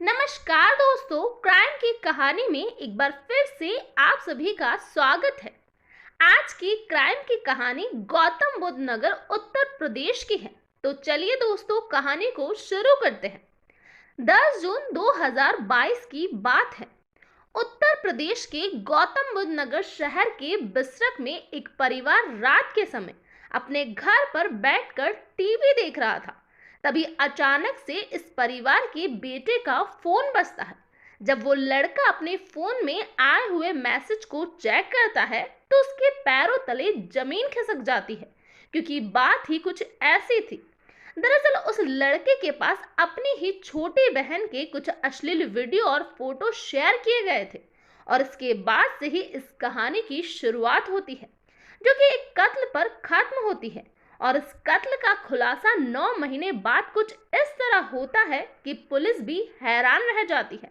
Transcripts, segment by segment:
नमस्कार दोस्तों, क्राइम की कहानी में एक बार फिर से आप सभी का स्वागत है। आज की क्राइम की कहानी गौतम बुद्ध नगर उत्तर प्रदेश की है। तो चलिए दोस्तों, कहानी को शुरू करते हैं। 10 जून 2022 की बात है। उत्तर प्रदेश के गौतम बुद्ध नगर शहर के बिसरख में एक परिवार रात के समय अपने घर पर बैठकर टीवी देख रहा था। तभी अचानक से इस परिवार के बेटे का फोन बजता है। जब वो लड़का अपने फोन में आए हुए मैसेज को चेक करता है तो उसके पैरों तले जमीन खिसक जाती है, क्योंकि बात ही कुछ ऐसी थी। दरअसल उस लड़के के पास अपनी ही छोटी बहन के कुछ अश्लील वीडियो और फोटो शेयर किए गए थे, और इसके बाद से ही इस कहानी की शुरुआत होती है, जो कि एक कत्ल पर खत्म होती है। और इस कत्ल का खुलासा 9 महीने बाद कुछ इस तरह होता है कि पुलिस भी हैरान रह जाती है।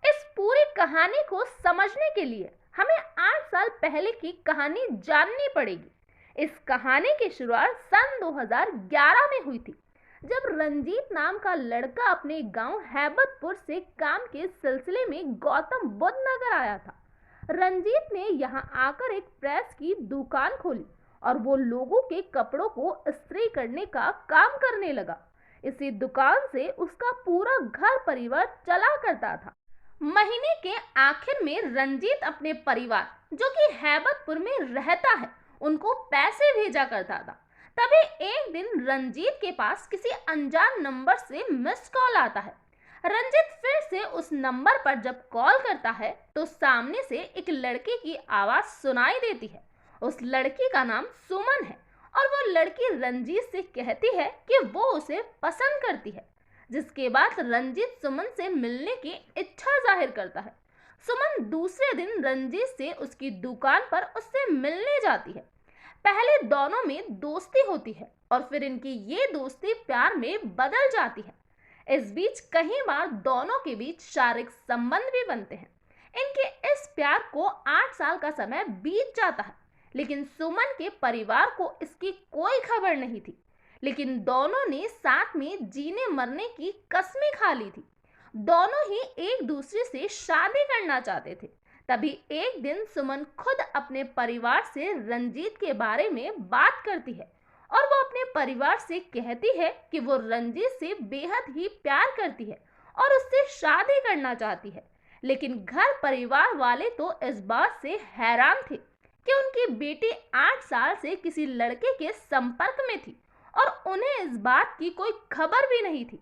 इस पूरी कहानी को समझने के लिए हमें 8 साल पहले की कहानी जाननी पड़ेगी। इस कहानी की शुरुआत सन 2011 में हुई थी, जब रंजीत नाम का लड़का अपने गांव हैबतपुर से काम के सिलसिले में गौतम बुद्ध नगर आया था। रंजीत ने यहां आकर एक प्रेस की दुकान खोली और वो लोगों के कपड़ों को इस्त्री करने का काम करने लगा। इसी दुकान से उसका पूरा घर परिवार चला करता था। महीने के आखिर में रंजीत अपने परिवार, जो कि हैबतपुर में रहता है, उनको पैसे भेजा करता था। तभी एक दिन रंजीत के पास किसी अनजान नंबर से मिस्ड कॉल आता है। रंजीत फिर से उस नंबर पर जब कॉल करता है तो सामने से एक लड़के की आवाज सुनाई देती है। उस लड़की का नाम सुमन है और वो लड़की रंजीत से कहती है कि वो उसे पसंद करती है, जिसके बाद रंजीत सुमन से मिलने की इच्छा जाहिर करता है। सुमन दूसरे दिन रंजीत से उसकी दुकान पर उससे मिलने जाती है। पहले दोनों में दोस्ती होती है और फिर इनकी ये दोस्ती प्यार में बदल जाती है। इस बीच कई बार दोनों के बीच शारीरिक संबंध भी बनते हैं। इनके इस प्यार को 8 साल का समय बीत जाता है, लेकिन सुमन के परिवार को इसकी कोई खबर नहीं थी। लेकिन दोनों ने साथ में जीने मरने की कस्में खा ली थी। दोनों ही एक दूसरे से शादी करना चाहते थे। तभी एक दिन सुमन खुद अपने परिवार से रंजीत के बारे में बात करती है और वो अपने परिवार से कहती है कि वो रंजीत से बेहद ही प्यार करती है और उससे शादी करना चाहती है। लेकिन घर परिवार वाले तो इस बात से हैरान थे कि उनकी बेटी 8 साल से किसी लड़के के संपर्क में थी और उन्हें इस बात की कोई खबर भी नहीं थी।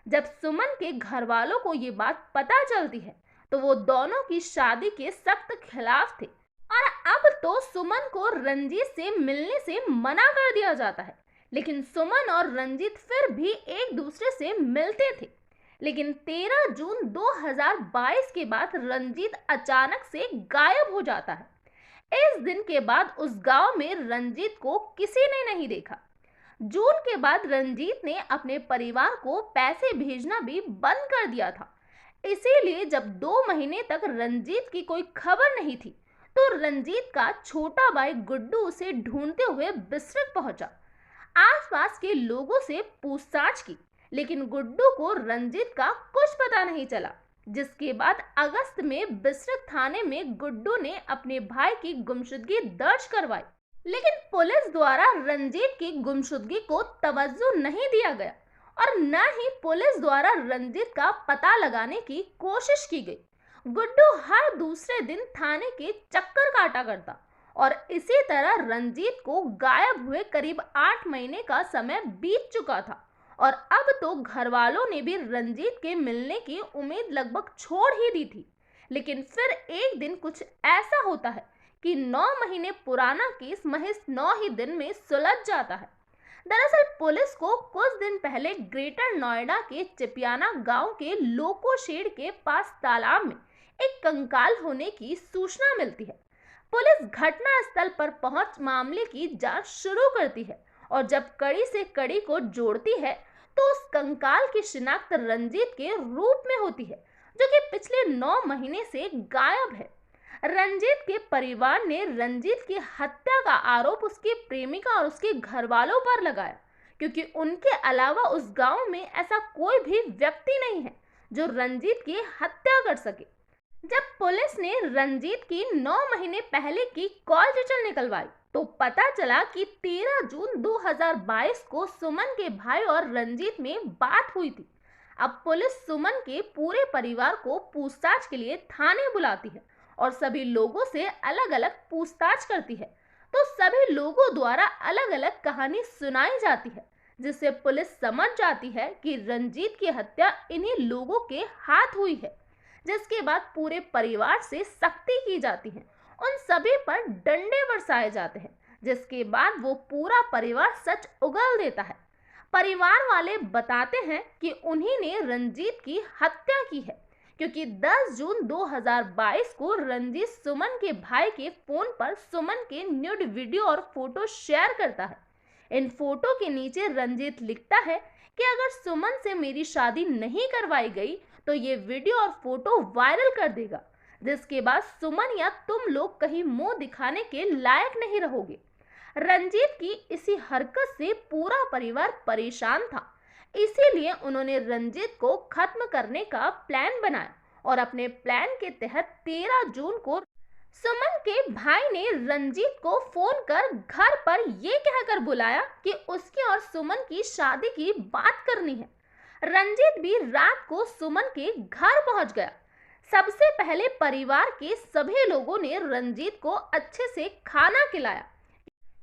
जब सुमन के घर वालों को ये बात पता चलती है तो वो दोनों की शादी के सख्त खिलाफ थे और अब तो सुमन को रंजीत से मिलने से मना कर दिया जाता है। लेकिन सुमन और रंजीत फिर भी एक दूसरे से मिलते थे। लेकिन 13 जून 2022 के बाद रंजीत अचानक से गायब हो जाता है। इस दिन के बाद उस गांव में रंजीत को किसी ने नहीं देखा। जून के बाद रंजीत ने अपने परिवार को पैसे भेजना भी बंद कर दिया था। इसीलिए जब 2 महीने तक रंजीत की कोई खबर नहीं थी तो रंजीत का छोटा भाई गुड्डू उसे ढूंढते हुए बिसरख पहुंचा। आसपास के लोगों से पूछताछ की, लेकिन गुड्डू को रंजीत का कुछ पता नहीं चला। जिसके बाद अगस्त में बिसरख थाने में गुड्डू ने अपने भाई की गुमशुदगी दर्ज करवाई, लेकिन पुलिस द्वारा रंजीत की गुमशुदगी को तवज्जो नहीं दिया गया और न ही पुलिस द्वारा रंजीत का पता लगाने की कोशिश की गई। गुड्डू हर दूसरे दिन थाने के चक्कर काटा करता और इसी तरह रंजीत को गायब हुए करीब 8 महीने का समय बीत चुका था और अब तो घर वालों ने भी रंजीत के मिलने की उम्मीद लगभग छोड़ ही दी थी। लेकिन फिर एक दिन कुछ ऐसा होता है कि 9 महीने पुराना केस महज 9 ही दिन में सुलझ जाता है। दरअसल पुलिस को कुछ दिन पहले ग्रेटर नोएडा के चिपियाना गांव के लोको शेड के पास तालाब में एक कंकाल होने की सूचना मिलती है। पुलिस घटना स्थल पर पहुंच मामले की जांच शुरू करती है और जब कड़ी से कड़ी को जोड़ती है तो उस कंकाल की शिनाख्त रंजीत के रूप में होती है, जो कि पिछले 9 महीने से गायब है। रंजीत के परिवार ने रंजीत की हत्या का आरोप उसकी प्रेमिका और उसके घर वालों पर लगाया, क्योंकि उनके अलावा उस गांव में ऐसा कोई भी व्यक्ति नहीं है जो रंजीत की हत्या कर सके। जब पुलिस ने रंजीत की 9 महीने पहले की कॉल डिटेल निकलवाई तो पता चला कि 13 जून 2022 को सुमन के भाई और रंजीत में बात हुई थी। अब पुलिस सुमन के पूरे परिवार को पूछताछ के लिए थाने बुलाती है और सभी लोगों से अलग अलग पूछताछ करती है। तो सभी लोगों द्वारा अलग अलग कहानी सुनाई जाती है, जिससे पुलिस समझ जाती है कि रंजीत की हत्या इन्हीं लोगों के हाथ हुई है। जिसके बाद पूरे परिवार से सख्ती की जाती है, उन सभी पर डंडे बरसाए जाते हैं, जिसके बाद वो पूरा परिवार सच उगल देता है। परिवार वाले बताते हैं कि उन्हीं ने रंजीत की हत्या की है, क्योंकि 10 जून 2022 को रंजीत सुमन के भाई के फोन पर सुमन के न्यूड वीडियो और फोटो शेयर करता है। इन फोटो के नीचे रंजीत लिखता है कि अगर सुमन से मेरी शादी नहीं करवाई गई तो ये वीडियो और फोटो वायरल कर देगा, जिसके बाद सुमन या तुम लोग कहीं मुंह दिखाने के लायक नहीं रहोगे। रंजीत की इसी हरकत से पूरा परिवार परेशान था, इसीलिए उन्होंने रंजीत को खत्म करने का प्लान बनाया और अपने प्लान के तहत 13 जून को सुमन के भाई ने रंजीत को फोन कर घर पर यह कहकर बुलाया कि उसकी और सुमन की शादी की बात करनी है। रंजीत भी रात को सुमन के घर पहुंच गया। सबसे पहले परिवार के सभी लोगों ने रंजीत को अच्छे से खाना खिलाया,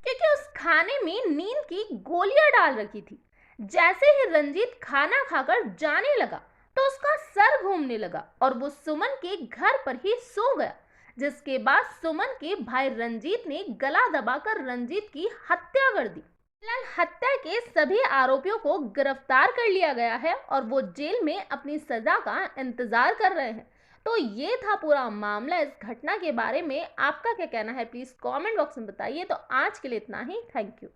क्योंकि उस खाने में नींद की गोलियां डाल रखी थी। जैसे ही रंजीत खाना खाकर जाने लगा तो उसका सर घूमने लगा और वो सुमन के घर पर ही सो गया, जिसके बाद सुमन के भाई रंजीत ने गला दबाकर रंजीत की हत्या कर दी। फिलहाल हत्या के सभी आरोपियों को गिरफ्तार कर लिया गया है और वो जेल में अपनी सजा का इंतजार कर रहे हैं। तो ये था पूरा मामला। इस घटना के बारे में आपका क्या कहना है, प्लीज कमेंट बॉक्स में बताइए। तो आज के लिए इतना ही। Thank you.